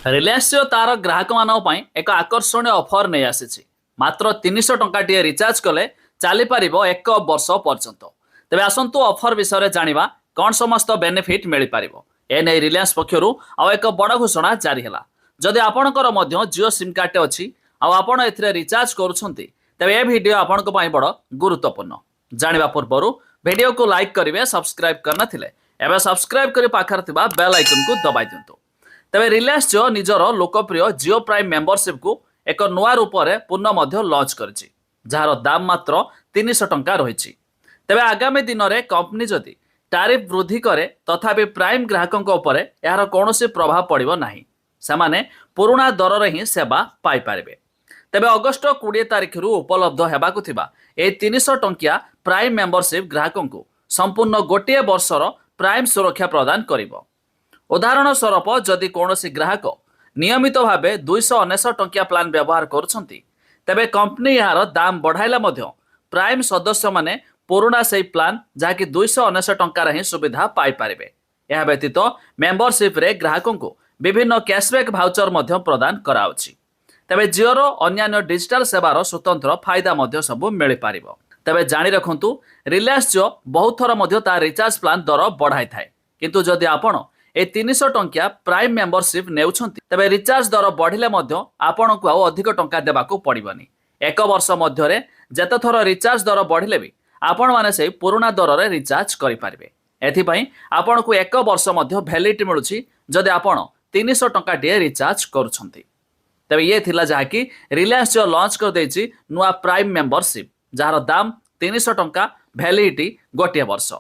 रिलायंस जियो तार ग्राहक मानक एक आकर्षणीय ऑफर नहीं आसी मात्र 300 टंका रिचार्ज कले चली पार 1 वर्ष पर्यंत। तेरे आसतु ऑफर विषय जाना कौन समस्त बेनिफिट मिल पार एने रिलायंस पक्षर आउ एक बड़ घोषणा जारी है। जदि आपणकर जियो सिम कार्ड अच्छी आपण ए रिचार्ज करुँच तेरे यह वीडियो आपण बड़ गुरुत्वपूर्ण। जाना पूर्व वीडियो को लाइक करेंगे, सब्सक्राइब करना एवं सब्सक्राइब कर पाखर बेल आइकन को दबाई दिंतु। तेरे रिलायंस जियो निजर लोकप्रिय जियो प्राइम मेंबरशिप को एक नुआ रूप में पुनः लॉन्च करिछि, जार दाम मात्र 300 टंका रही। तेरे आगामी दिन में कंपनी जदि टैरिफ वृद्धि करे तथापि प्राइम ग्राहकों उपर यार कौन प्रभाव पड़ो ना, से पुराणा दर ही सेवा पाइपर। तेरे अगस्ट 20 तारिख उपलब्ध होगाकू 300 टंकिया प्राइम मेंबरशिप ग्राहकों को संपूर्ण गोटे वर्षर प्राइम सुरक्षा प्रदान करिबो। उदाहरण स्वरूप जदि कौन ग्राहक नियमित भाव 299 टंकिया प्लान व्यवहार करुछंती तेबे कंपनी यार दाम बढ़ाइला मध्य प्राइम सदस्य माने पुराणा से प्लान जहाँकि 299 टंकार ही सुविधा पाइपर। यह व्यतीत मेंबरशिप रे ग्राहकों को विभिन्न कैशबैक भाउचर मध्य प्रदान कराउछि। तेबे जियोर अन्य डिजिटल सेवार स्वतंत्र फायदा मध्य सब मिल पार। तेबे जानी रखंतु रिलायंस जियो बहुत थर मध्य तार रिचार्ज प्लान दर बढ़ाई थाए, किंतु जदि आपण ए 300 टंकिया प्राइम मेंबरशिप नेउछंती तेबे रिचार्ज दर बढ़िले मध्य आपण को अधिक टंका देबाकू पड़िबनी। 1 वर्ष मध्य जेते थर रिचार्ज दर बढ़िले भी आपण माने से पुराणा दर रे रिचार्ज करि पारिबे। एथिपई आपण को 1 वर्ष मध्य वैलिडिटी मिलुछि जदि आपण 300 टंका रिचार्ज करुछंती। तेबे ये थिला जहाँकि रिलायंस जियो लॉन्च कर देछि नुआ प्राइम मेंबरशिप जार दाम 300 टंका, वैलिडिटी 1 वर्ष।